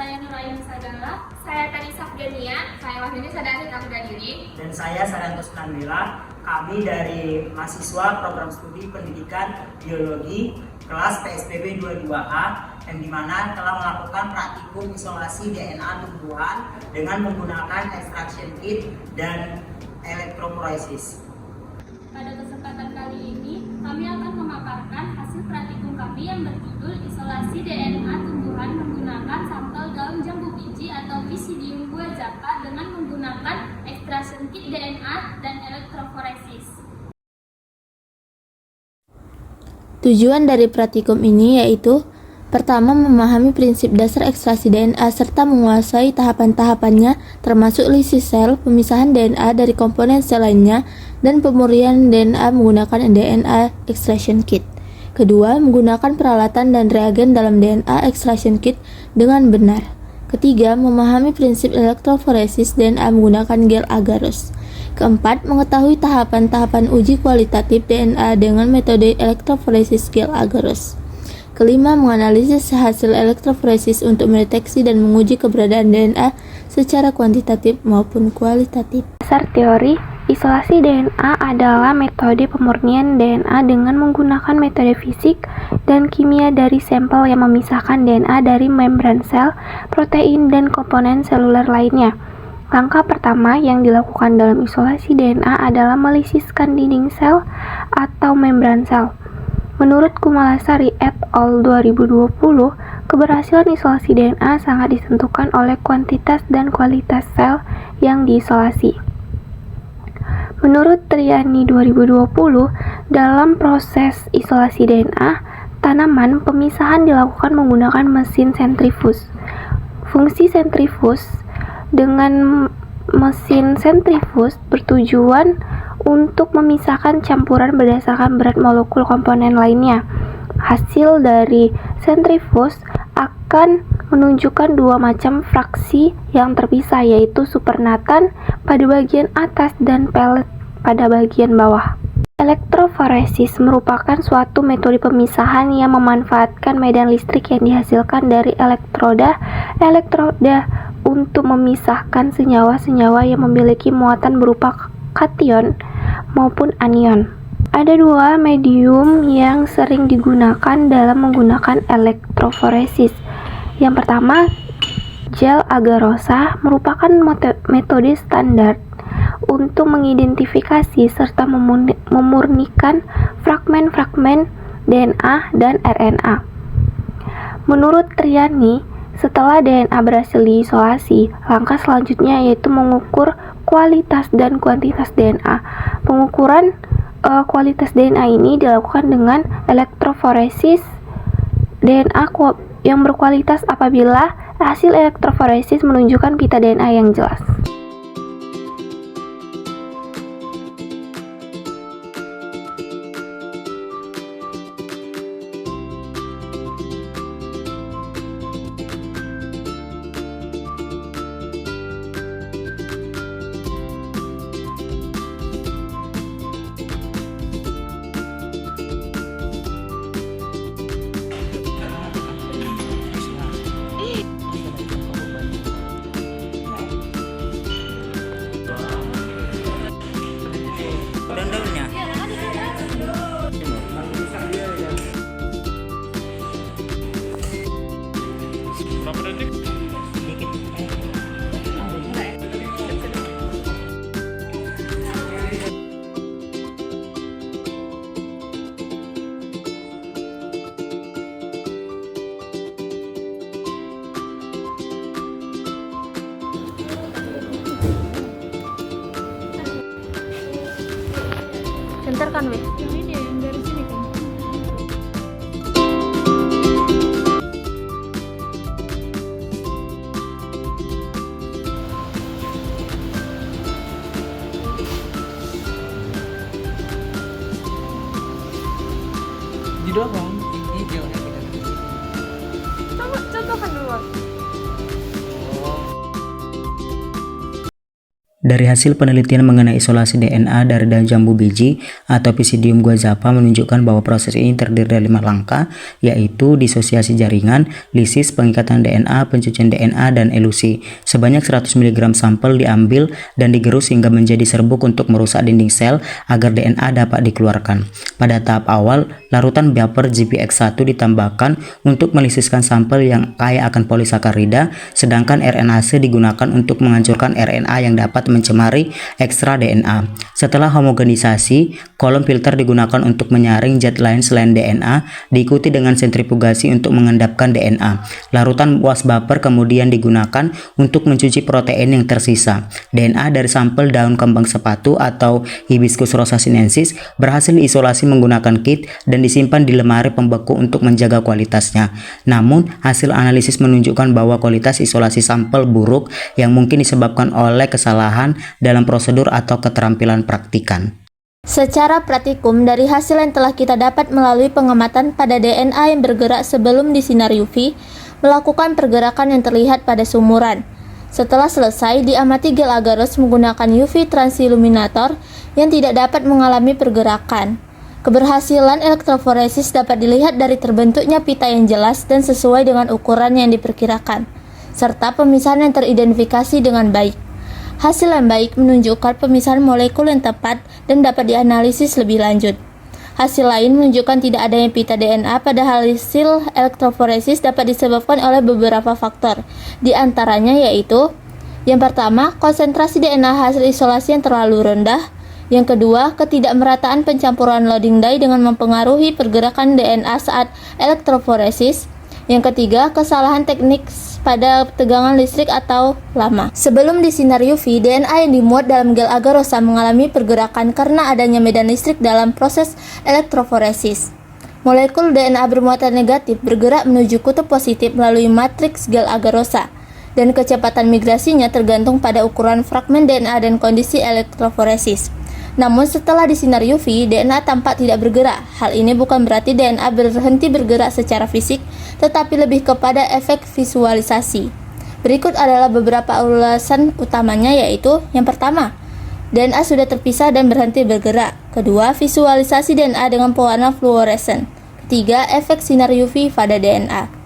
Saya Nuraini Sadala. Saya Tani Safgania. Saya Wahyuni Sadari Diri. Dan saya Sarantos Nandila. Kami dari mahasiswa program studi pendidikan biologi kelas PSBB 22A yang dimana telah melakukan praktikum isolasi DNA tumbuhan dengan menggunakan extraction kit dan elektroforesis. Pada kesempatan kali ini, kami akan memaparkan hasil praktikum kami yang berjudul isolasi DNA tumbuhan menggunakan sampel daun jambu biji atau Visidium guajaka dengan menggunakan extraction kit DNA dan elektroforesis. Tujuan dari praktikum ini yaitu pertama, memahami prinsip dasar ekstraksi DNA serta menguasai tahapan-tahapannya termasuk lisis sel, pemisahan DNA dari komponen sel lainnya, dan pemurnian DNA menggunakan DNA extraction kit. Kedua, menggunakan peralatan dan reagen dalam DNA extraction kit dengan benar. Ketiga, memahami prinsip elektroforesis DNA menggunakan gel agarose. Keempat, mengetahui tahapan-tahapan uji kualitatif DNA dengan metode elektroforesis gel agarose. Kelima, menganalisis hasil elektroforesis untuk mendeteksi dan menguji keberadaan DNA secara kuantitatif maupun kualitatif. Dasar teori, isolasi DNA adalah metode pemurnian DNA dengan menggunakan metode fisik dan kimia dari sampel yang memisahkan DNA dari membran sel, protein, dan komponen seluler lainnya. Langkah pertama yang dilakukan dalam isolasi DNA adalah melisiskan dinding sel atau membran sel. Menurut Kumalasari et al. 2020, keberhasilan isolasi DNA sangat ditentukan oleh kuantitas dan kualitas sel yang diisolasi. Menurut Triani 2020, dalam proses isolasi DNA, tanaman pemisahan dilakukan menggunakan mesin sentrifuge. Fungsi sentrifuge dengan mesin sentrifuge bertujuan untuk memisahkan campuran berdasarkan berat molekul komponen lainnya. Hasil dari sentrifuge akan menunjukkan dua macam fraksi yang terpisah, yaitu supernatan pada bagian atas dan pellet pada bagian bawah. Elektroforesis merupakan suatu metode pemisahan yang memanfaatkan medan listrik yang dihasilkan dari elektroda untuk memisahkan senyawa-senyawa yang memiliki muatan berupa kation maupun anion. Ada dua medium yang sering digunakan dalam menggunakan elektroforesis. Yang pertama, gel agarosa merupakan metode standar untuk mengidentifikasi serta memurnikan fragmen-fragmen DNA dan RNA. Menurut Triani, setelah DNA berhasil diisolasi, langkah selanjutnya yaitu mengukur kualitas dan kuantitas DNA. Pengukuran kualitas DNA ini dilakukan dengan elektroforesis DNA yang berkualitas apabila hasil elektroforesis menunjukkan pita DNA yang jelas. Daun-daunnya. Berapa detik? Bentar kan, Weh? Yang ini yang dari sini kan. Didorong. Contohkan dulu. Dari hasil penelitian mengenai isolasi DNA dari daun jambu biji atau Pisidium guajava menunjukkan bahwa proses ini terdiri dari 5 langkah, yaitu disosiasi jaringan, lisis, pengikatan DNA, pencucian DNA, dan elusi. Sebanyak 100 mg sampel diambil dan digerus hingga menjadi serbuk untuk merusak dinding sel agar DNA dapat dikeluarkan. Pada tahap awal, larutan baper GPX1 ditambahkan untuk melisiskan sampel yang kaya akan polisakarida, sedangkan RNase digunakan untuk menghancurkan RNA yang dapat mencemari ekstra DNA. Setelah homogenisasi, kolom filter digunakan untuk menyaring zat lain selain DNA, diikuti dengan sentrifugasi untuk mengendapkan DNA. Larutan was baper kemudian digunakan untuk mencuci protein yang tersisa. DNA dari sampel daun kembang sepatu atau Hibiscus rosa sinensis berhasil diisolasi menggunakan kit dan disimpan di lemari pembeku untuk menjaga kualitasnya. Namun, hasil analisis menunjukkan bahwa kualitas isolasi sampel buruk yang mungkin disebabkan oleh kesalahan dalam prosedur atau keterampilan praktikan. Secara praktikum, dari hasil yang telah kita dapat melalui pengamatan pada DNA yang bergerak sebelum disinar UV, melakukan pergerakan yang terlihat pada sumuran. Setelah selesai, diamati gel agarose menggunakan UV transilluminator yang tidak dapat mengalami pergerakan. Keberhasilan elektroforesis dapat dilihat dari terbentuknya pita yang jelas dan sesuai dengan ukuran yang diperkirakan, serta pemisahan yang teridentifikasi dengan baik. Hasil yang baik menunjukkan pemisahan molekul yang tepat dan dapat dianalisis lebih lanjut. Hasil lain menunjukkan tidak adanya pita DNA, padahal hasil elektroforesis dapat disebabkan oleh beberapa faktor. Di antaranya yaitu, yang pertama, konsentrasi DNA hasil isolasi yang terlalu rendah. Yang kedua, ketidakmerataan pencampuran loading dye dengan mempengaruhi pergerakan DNA saat elektroforesis. Yang ketiga, kesalahan teknik pada tegangan listrik atau lama. Sebelum disinar UV, DNA yang dimuat dalam gel agarosa mengalami pergerakan karena adanya medan listrik dalam proses elektroforesis. Molekul DNA bermuatan negatif bergerak menuju kutub positif melalui matriks gel agarosa, dan kecepatan migrasinya tergantung pada ukuran fragmen DNA dan kondisi elektroforesis. Namun setelah disinar UV, DNA tampak tidak bergerak. Hal ini bukan berarti DNA berhenti bergerak secara fisik, tetapi lebih kepada efek visualisasi. Berikut adalah beberapa ulasan utamanya, yaitu yang pertama, DNA sudah terpisah dan berhenti bergerak. Kedua, visualisasi DNA dengan pewarna fluoresen. Ketiga, efek sinar UV pada DNA.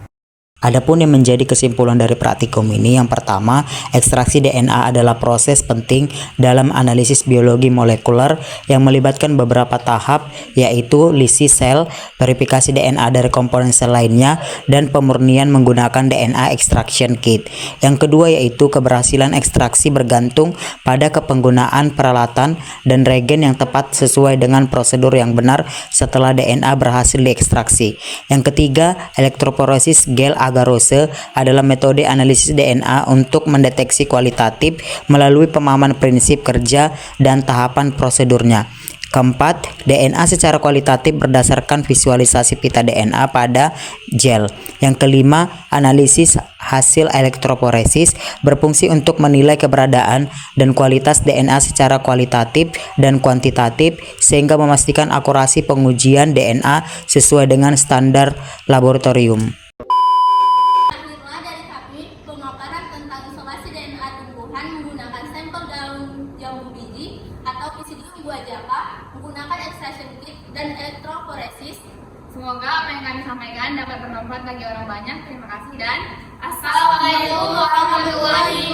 Adapun yang menjadi kesimpulan dari praktikum ini, yang pertama, ekstraksi DNA adalah proses penting dalam analisis biologi molekuler yang melibatkan beberapa tahap, yaitu lisis sel, verifikasi DNA dari komponen sel lainnya, dan pemurnian menggunakan DNA extraction kit. Yang kedua yaitu keberhasilan ekstraksi bergantung pada kepenggunaan peralatan dan reagen yang tepat sesuai dengan prosedur yang benar setelah DNA berhasil diekstraksi. Yang ketiga, elektroforesis gel agarose adalah metode analisis DNA untuk mendeteksi kualitatif melalui pemahaman prinsip kerja dan tahapan prosedurnya. Keempat, DNA secara kualitatif berdasarkan visualisasi pita DNA pada gel. Yang kelima, analisis hasil elektroforesis berfungsi untuk menilai keberadaan dan kualitas DNA secara kualitatif dan kuantitatif sehingga memastikan akurasi pengujian DNA sesuai dengan standar laboratorium. Akhirnya dari kami, pemaparan tentang isolasi DNA tumbuhan menggunakan sampel daun jambu biji atau Pisidium guajava menggunakan extraction kit dan elektroforesis. Semoga apa yang kami sampaikan dapat bermanfaat bagi orang banyak. Terima kasih dan Assalamualaikum warahmatullahi